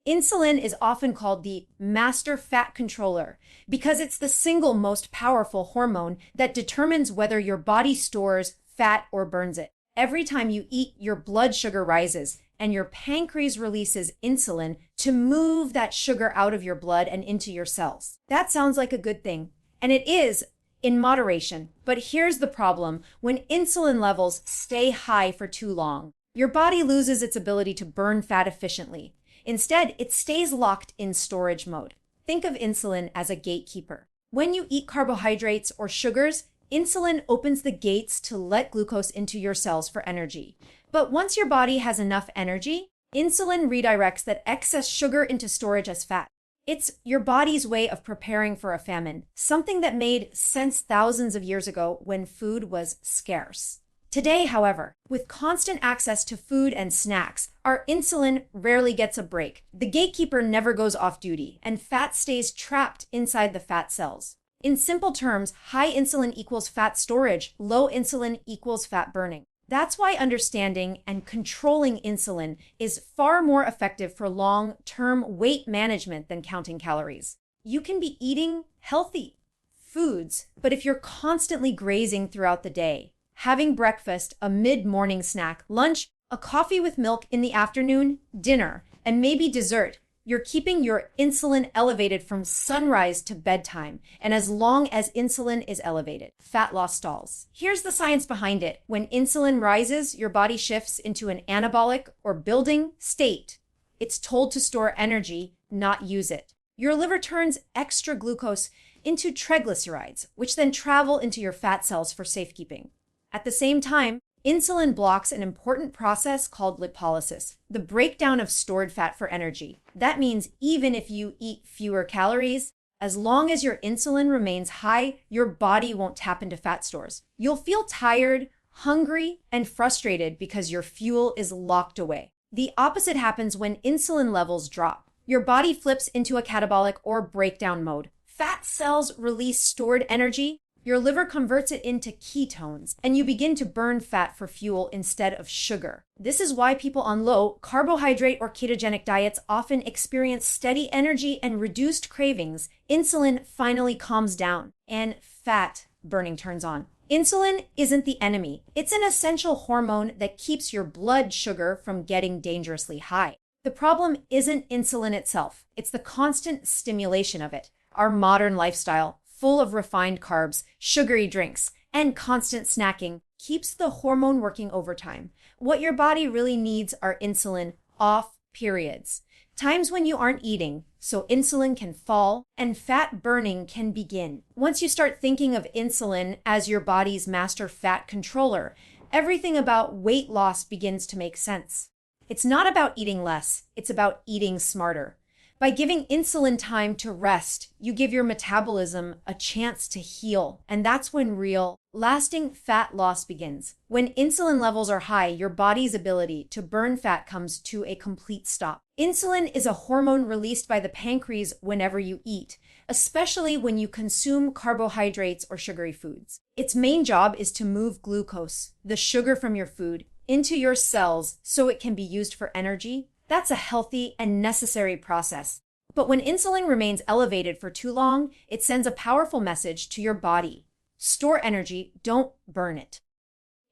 Insulin is often called the master fat controller because it's the single most powerful hormone that determines whether your body stores fat or burns it. Every time you eat, your blood sugar rises and your pancreas releases insulin to move that sugar out of your blood and into your cells. That sounds like a good thing, and it is in moderation. But here's the problem: when insulin levels stay high for too long, your body loses its ability to burn fat efficiently. Instead, it stays locked in storage mode. Think of insulin as a gatekeeper. When you eat carbohydrates or sugars, insulin opens the gates to let glucose into your cells for energy. But once your body has enough energy, insulin redirects that excess sugar into storage as fat. It's your body's way of preparing for a famine, something that made sense thousands of years ago when food was scarce. Today, however, with constant access to food and snacks, our insulin rarely gets a break. The gatekeeper never goes off duty, and fat stays trapped inside the fat cells. In simple terms, high insulin equals fat storage, low insulin equals fat burning. That's why understanding and controlling insulin is far more effective for long-term weight management than counting calories. You can be eating healthy foods, but if you're constantly grazing throughout the day, having breakfast, a mid-morning snack, lunch, a coffee with milk in the afternoon, dinner, and maybe dessert, you're keeping your insulin elevated from sunrise to bedtime. And as long as insulin is elevated, fat loss stalls. Here's the science behind it. When insulin rises, your body shifts into an anabolic or building state. It's told to store energy, not use it. Your liver turns extra glucose into triglycerides, which then travel into your fat cells for safekeeping. At the same time, insulin blocks an important process called lipolysis, the breakdown of stored fat for energy. That means even if you eat fewer calories, as long as your insulin remains high, your body won't tap into fat stores. You'll feel tired, hungry, and frustrated because your fuel is locked away. The opposite happens when insulin levels drop. Your body flips into a catabolic or breakdown mode. Fat cells release stored energy. Your liver converts it into ketones, and you begin to burn fat for fuel instead of sugar. This is why people on low carbohydrate or ketogenic diets often experience steady energy and reduced cravings. Insulin finally calms down, and fat burning turns on. Insulin isn't the enemy. It's an essential hormone that keeps your blood sugar from getting dangerously high. The problem isn't insulin itself. It's the constant stimulation of it. Our modern lifestyle, full of refined carbs, sugary drinks, and constant snacking, keeps the hormone working overtime. What your body really needs are insulin off periods, times when you aren't eating, so insulin can fall and fat burning can begin. Once you start thinking of insulin as your body's master fat controller, everything about weight loss begins to make sense. It's not about eating less, it's about eating smarter. By giving insulin time to rest, you give your metabolism a chance to heal. And that's when real, lasting fat loss begins. When insulin levels are high, your body's ability to burn fat comes to a complete stop. Insulin is a hormone released by the pancreas whenever you eat, especially when you consume carbohydrates or sugary foods. Its main job is to move glucose, the sugar from your food, into your cells so it can be used for energy. That's a healthy and necessary process. But when insulin remains elevated for too long, it sends a powerful message to your body. Store energy, don't burn it.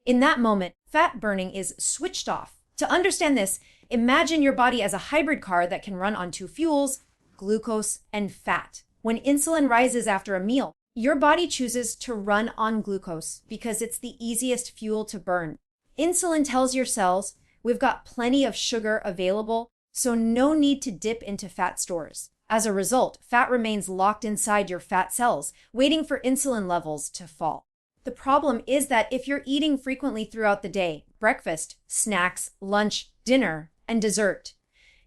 In that moment, fat burning is switched off. To understand this, imagine your body as a hybrid car that can run on two fuels, glucose and fat. When insulin rises after a meal, your body chooses to run on glucose because it's the easiest fuel to burn. Insulin tells your cells, we've got plenty of sugar available, so no need to dip into fat stores. As a result, fat remains locked inside your fat cells, waiting for insulin levels to fall. The problem is that if you're eating frequently throughout the day, breakfast, snacks, lunch, dinner, and dessert,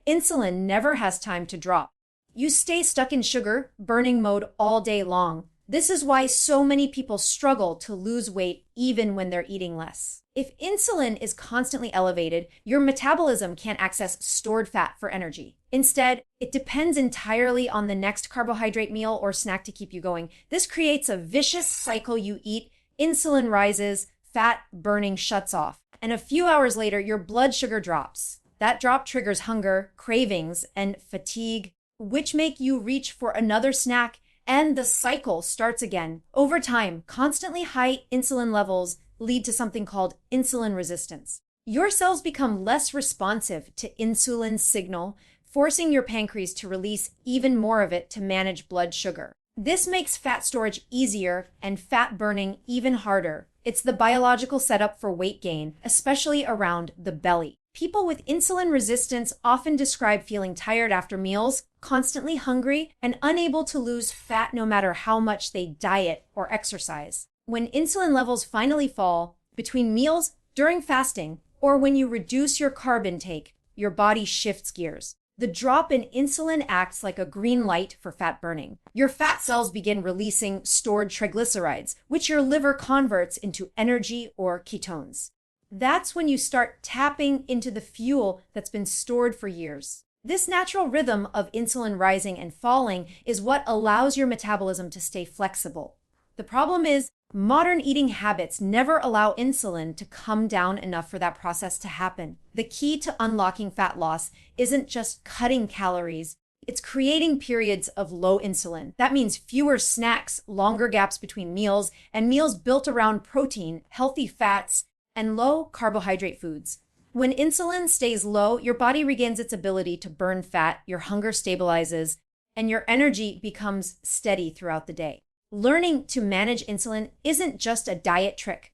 insulin never has time to drop. You stay stuck in sugar burning mode all day long. This is why so many people struggle to lose weight even when they're eating less. If insulin is constantly elevated, your metabolism can't access stored fat for energy. Instead, it depends entirely on the next carbohydrate meal or snack to keep you going. This creates a vicious cycle. You eat, insulin rises, fat burning shuts off, and a few hours later, your blood sugar drops. That drop triggers hunger, cravings, and fatigue, which make you reach for another snack, and the cycle starts again. Over time, constantly high insulin levels lead to something called insulin resistance. Your cells become less responsive to insulin signal, forcing your pancreas to release even more of it to manage blood sugar. This makes fat storage easier and fat burning even harder. It's the biological setup for weight gain, especially around the belly. People with insulin resistance often describe feeling tired after meals, constantly hungry, and unable to lose fat no matter how much they diet or exercise. When insulin levels finally fall, between meals, during fasting, or when you reduce your carb intake, your body shifts gears. The drop in insulin acts like a green light for fat burning. Your fat cells begin releasing stored triglycerides, which your liver converts into energy or ketones. That's when you start tapping into the fuel that's been stored for years. This natural rhythm of insulin rising and falling is what allows your metabolism to stay flexible. The problem is, modern eating habits never allow insulin to come down enough for that process to happen. The key to unlocking fat loss isn't just cutting calories, it's creating periods of low insulin. That means fewer snacks, longer gaps between meals, and meals built around protein, healthy fats, and low carbohydrate foods. When insulin stays low, your body regains its ability to burn fat, your hunger stabilizes, and your energy becomes steady throughout the day. Learning to manage insulin isn't just a diet trick.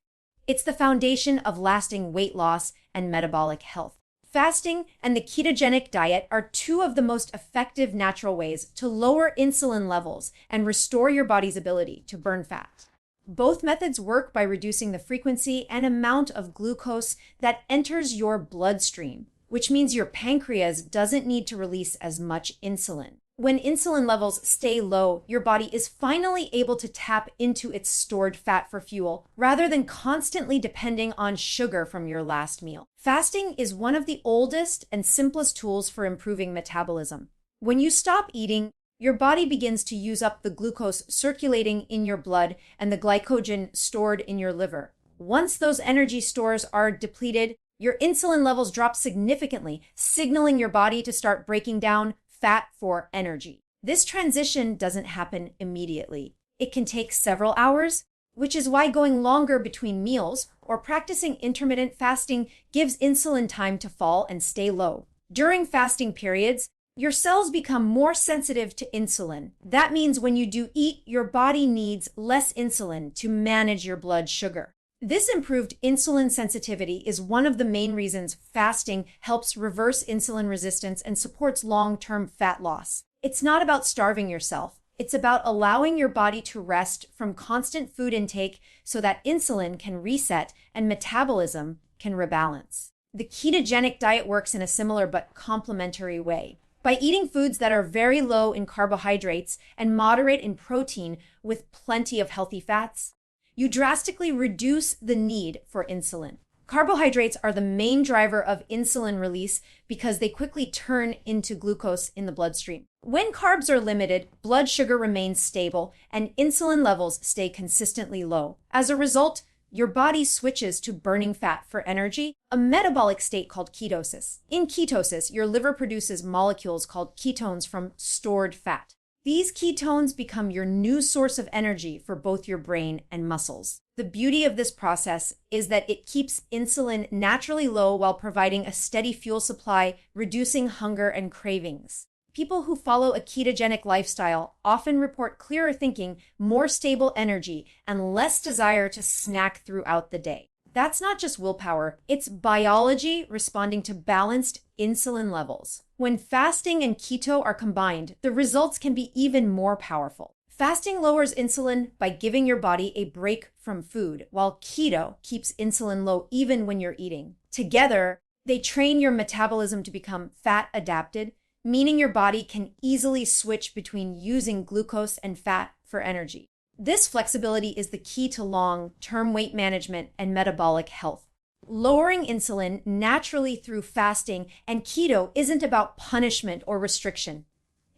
It's the foundation of lasting weight loss and metabolic health. Fasting and the ketogenic diet are two of the most effective natural ways to lower insulin levels and restore your body's ability to burn fat. Both methods work by reducing the frequency and amount of glucose that enters your bloodstream, which means your pancreas doesn't need to release as much insulin. When insulin levels stay low, your body is finally able to tap into its stored fat for fuel, rather than constantly depending on sugar from your last meal. Fasting is one of the oldest and simplest tools for improving metabolism. When you stop eating, your body begins to use up the glucose circulating in your blood and the glycogen stored in your liver. Once those energy stores are depleted, your insulin levels drop significantly, signaling your body to start breaking down fat for energy. This transition doesn't happen immediately. It can take several hours, which is why going longer between meals or practicing intermittent fasting gives insulin time to fall and stay low. During fasting periods, your cells become more sensitive to insulin. That means when you do eat, your body needs less insulin to manage your blood sugar. This improved insulin sensitivity is one of the main reasons fasting helps reverse insulin resistance and supports long-term fat loss. It's not about starving yourself. It's about allowing your body to rest from constant food intake so that insulin can reset and metabolism can rebalance. The ketogenic diet works in a similar but complementary way. By eating foods that are very low in carbohydrates and moderate in protein with plenty of healthy fats, you drastically reduce the need for insulin. Carbohydrates are the main driver of insulin release because they quickly turn into glucose in the bloodstream. When carbs are limited, blood sugar remains stable and insulin levels stay consistently low. As a result, your body switches to burning fat for energy, a metabolic state called ketosis. In ketosis, your liver produces molecules called ketones from stored fat. These ketones become your new source of energy for both your brain and muscles. The beauty of this process is that it keeps insulin naturally low while providing a steady fuel supply, reducing hunger and cravings. People who follow a ketogenic lifestyle often report clearer thinking, more stable energy, and less desire to snack throughout the day. That's not just willpower, it's biology responding to balanced insulin levels. When fasting and keto are combined, the results can be even more powerful. Fasting lowers insulin by giving your body a break from food, while keto keeps insulin low even when you're eating. Together, they train your metabolism to become fat adapted, meaning your body can easily switch between using glucose and fat for energy. This flexibility is the key to long-term weight management and metabolic health. Lowering insulin naturally through fasting and keto isn't about punishment or restriction.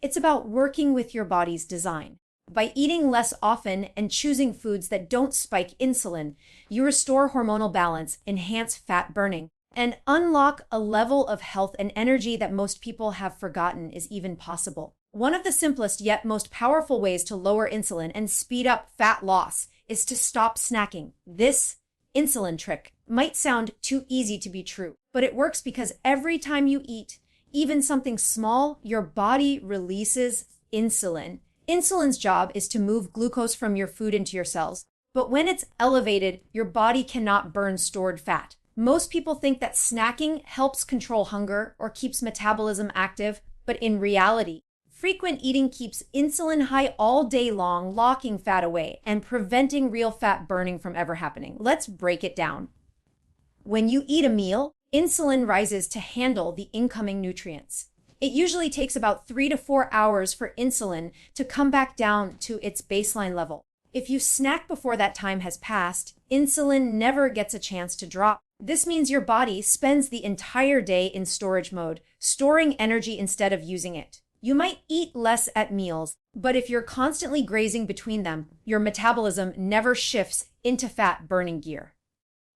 It's about working with your body's design. By eating less often and choosing foods that don't spike insulin, you restore hormonal balance, enhance fat burning, and unlock a level of health and energy that most people have forgotten is even possible. One of the simplest yet most powerful ways to lower insulin and speed up fat loss is to stop snacking. This insulin trick might sound too easy to be true, but it works because every time you eat, even something small, your body releases insulin. Insulin's job is to move glucose from your food into your cells, but when it's elevated, your body cannot burn stored fat. Most people think that snacking helps control hunger or keeps metabolism active, but in reality, frequent eating keeps insulin high all day long, locking fat away and preventing real fat burning from ever happening. Let's break it down. When you eat a meal, insulin rises to handle the incoming nutrients. It usually takes about 3 to 4 hours for insulin to come back down to its baseline level. If you snack before that time has passed, insulin never gets a chance to drop. This means your body spends the entire day in storage mode, storing energy instead of using it. You might eat less at meals, but if you're constantly grazing between them, your metabolism never shifts into fat burning gear.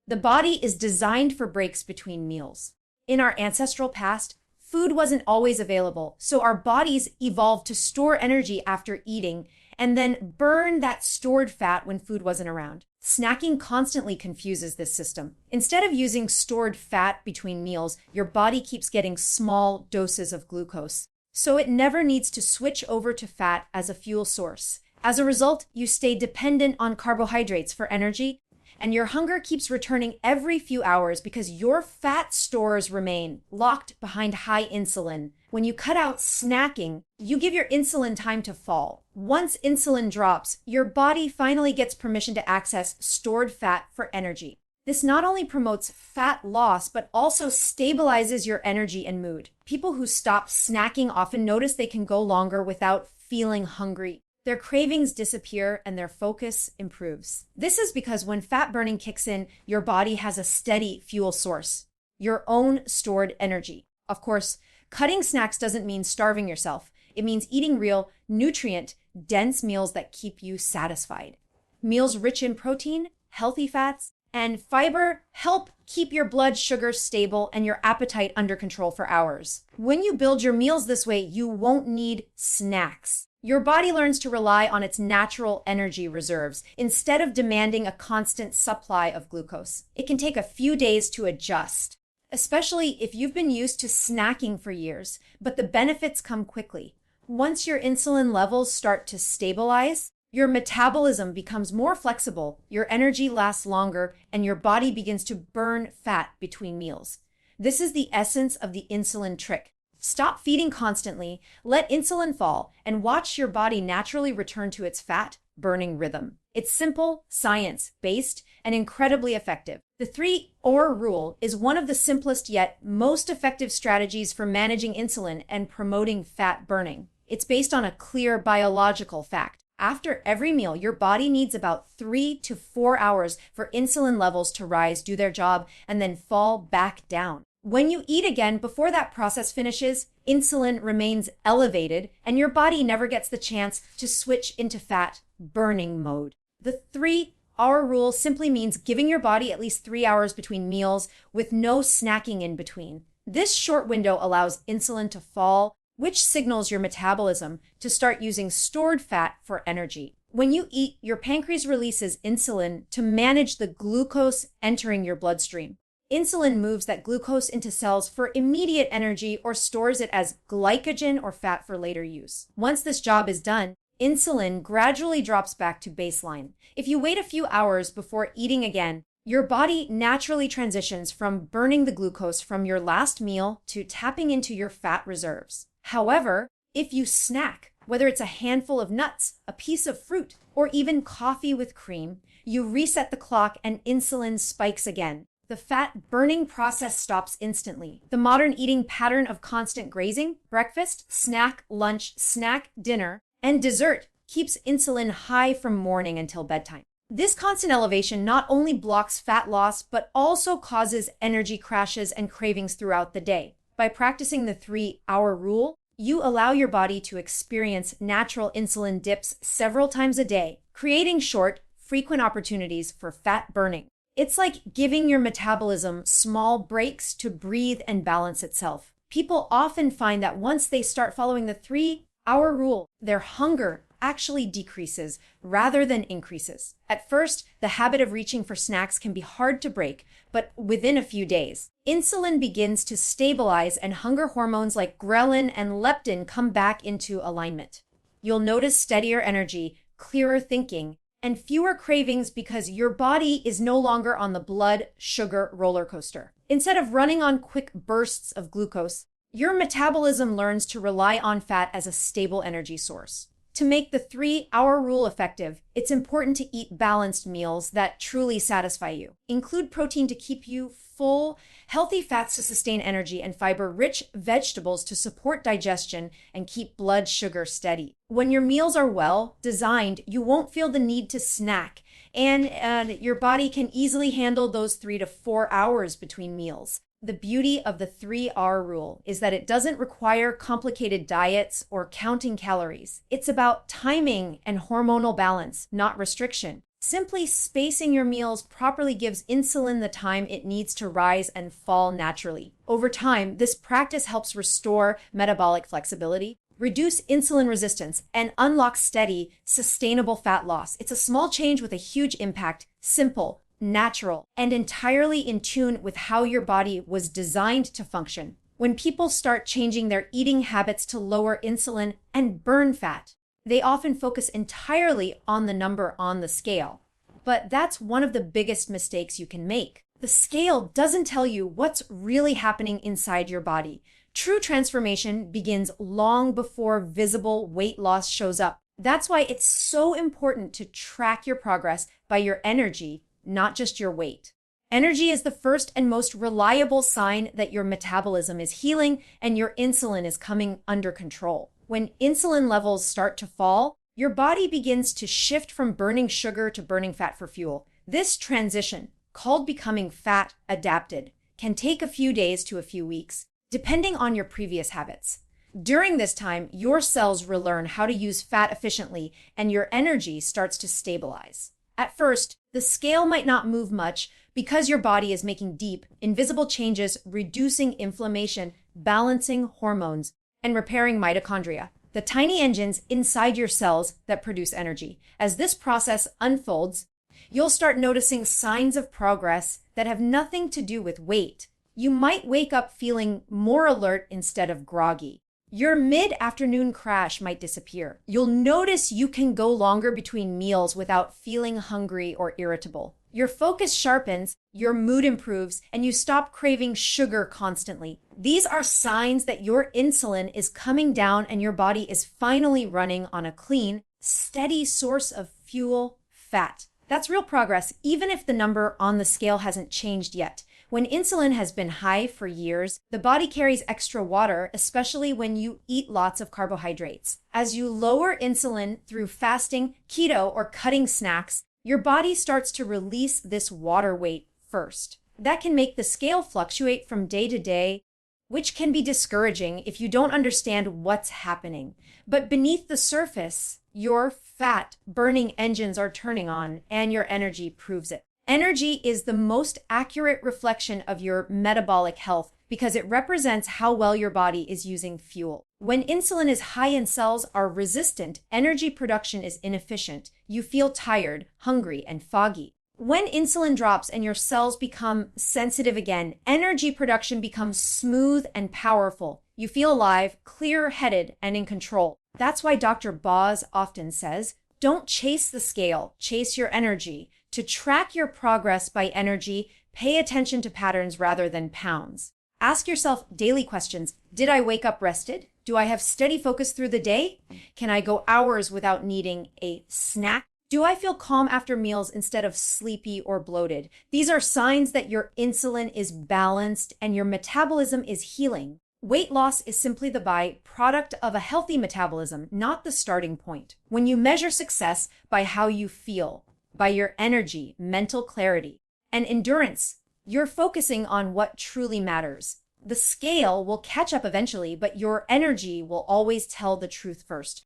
The body is designed for breaks between meals. In our ancestral past, food wasn't always available, so our bodies evolved to store energy after eating and then burn that stored fat when food wasn't around. Snacking constantly confuses this system. Instead of using stored fat between meals, your body keeps getting small doses of glucose, so it never needs to switch over to fat as a fuel source. As a result, you stay dependent on carbohydrates for energy, and your hunger keeps returning every few hours because your fat stores remain locked behind high insulin. When you cut out snacking, you give your insulin time to fall. Once insulin drops, your body finally gets permission to access stored fat for energy. This not only promotes fat loss, but also stabilizes your energy and mood. People who stop snacking often notice they can go longer without feeling hungry. Their cravings disappear and their focus improves. This is because when fat burning kicks in, your body has a steady fuel source, your own stored energy. Of course, cutting snacks doesn't mean starving yourself. It means eating real, nutrient-dense meals that keep you satisfied. Meals rich in protein, healthy fats, and fiber help keep your blood sugar stable and your appetite under control for hours. When you build your meals this way, you won't need snacks. Your body learns to rely on its natural energy reserves instead of demanding a constant supply of glucose. It can take a few days to adjust, especially if you've been used to snacking for years, but the benefits come quickly. Once your insulin levels start to stabilize, your metabolism becomes more flexible, your energy lasts longer, and your body begins to burn fat between meals. This is the essence of the insulin trick. Stop feeding constantly, let insulin fall, and watch your body naturally return to its fat-burning rhythm. It's simple, science-based, and incredibly effective. The 3-OR rule is one of the simplest yet most effective strategies for managing insulin and promoting fat burning. It's based on a clear biological fact. After every meal, your body needs about 3 to 4 hours for insulin levels to rise, do their job, and then fall back down. When you eat again, before that process finishes, insulin remains elevated and your body never gets the chance to switch into fat burning mode. The 3-hour rule simply means giving your body at least 3 hours between meals with no snacking in between. This short window allows insulin to fall, which signals your metabolism to start using stored fat for energy. When you eat, your pancreas releases insulin to manage the glucose entering your bloodstream. Insulin moves that glucose into cells for immediate energy or stores it as glycogen or fat for later use. Once this job is done, insulin gradually drops back to baseline. If you wait a few hours before eating again, your body naturally transitions from burning the glucose from your last meal to tapping into your fat reserves. However, if you snack, whether it's a handful of nuts, a piece of fruit, or even coffee with cream, you reset the clock and insulin spikes again. The fat burning process stops instantly. The modern eating pattern of constant grazing, breakfast, snack, lunch, snack, dinner, and dessert keeps insulin high from morning until bedtime. This constant elevation not only blocks fat loss, but also causes energy crashes and cravings throughout the day. By practicing the 3-hour rule, you allow your body to experience natural insulin dips several times a day, creating short, frequent opportunities for fat burning. It's like giving your metabolism small breaks to breathe and balance itself. People often find that once they start following the 3-hour rule, their hunger actually decreases rather than increases. At first, the habit of reaching for snacks can be hard to break, but within a few days, insulin begins to stabilize and hunger hormones like ghrelin and leptin come back into alignment. You'll notice steadier energy, clearer thinking, and fewer cravings because your body is no longer on the blood sugar roller coaster. Instead of running on quick bursts of glucose, your metabolism learns to rely on fat as a stable energy source. To make the 3-hour rule effective, it's important to eat balanced meals that truly satisfy you. Include protein to keep you full, healthy fats to sustain energy, and fiber-rich vegetables to support digestion and keep blood sugar steady. When your meals are well designed, you won't feel the need to snack, and your body can easily handle those 3 to 4 hours between meals. The beauty of the 3-hour rule is that it doesn't require complicated diets or counting calories. It's about timing and hormonal balance, not restriction. Simply spacing your meals properly gives insulin the time it needs to rise and fall naturally. Over time, this practice helps restore metabolic flexibility, reduce insulin resistance, and unlock steady, sustainable fat loss. It's a small change with a huge impact, simple, natural, and entirely in tune with how your body was designed to function. When people start changing their eating habits to lower insulin and burn fat, they often focus entirely on the number on the scale. But that's one of the biggest mistakes you can make. The scale doesn't tell you what's really happening inside your body. True transformation begins long before visible weight loss shows up. That's why it's so important to track your progress by your energy, not just your weight. Energy is the first and most reliable sign that your metabolism is healing and your insulin is coming under control. When insulin levels start to fall, your body begins to shift from burning sugar to burning fat for fuel. This transition, called becoming fat adapted, can take a few days to a few weeks, depending on your previous habits. During this time, your cells relearn how to use fat efficiently and your energy starts to stabilize. At first, the scale might not move much because your body is making deep, invisible changes, reducing inflammation, balancing hormones, and repairing mitochondria, the tiny engines inside your cells that produce energy. As this process unfolds, you'll start noticing signs of progress that have nothing to do with weight. You might wake up feeling more alert instead of groggy. Your mid-afternoon crash might disappear. You'll notice you can go longer between meals without feeling hungry or irritable. Your focus sharpens, your mood improves, and you stop craving sugar constantly. These are signs that your insulin is coming down and your body is finally running on a clean, steady source of fuel, fat. That's real progress, even if the number on the scale hasn't changed yet. When insulin has been high for years, the body carries extra water, especially when you eat lots of carbohydrates. As you lower insulin through fasting, keto, or cutting snacks, your body starts to release this water weight first. That can make the scale fluctuate from day to day, which can be discouraging if you don't understand what's happening. But beneath the surface, your fat-burning engines are turning on, and your energy proves it. Energy is the most accurate reflection of your metabolic health because it represents how well your body is using fuel. When insulin is high and cells are resistant, energy production is inefficient. You feel tired, hungry, and foggy. When insulin drops and your cells become sensitive again, energy production becomes smooth and powerful. You feel alive, clear-headed, and in control. That's why Dr. Boz often says, don't chase the scale, chase your energy. To track your progress by energy, pay attention to patterns rather than pounds. Ask yourself daily questions. Did I wake up rested? Do I have steady focus through the day? Can I go hours without needing a snack? Do I feel calm after meals instead of sleepy or bloated? These are signs that your insulin is balanced and your metabolism is healing. Weight loss is simply the byproduct of a healthy metabolism, not the starting point. When you measure success by how you feel, by your energy, mental clarity, and endurance, you're focusing on what truly matters. The scale will catch up eventually, but your energy will always tell the truth first.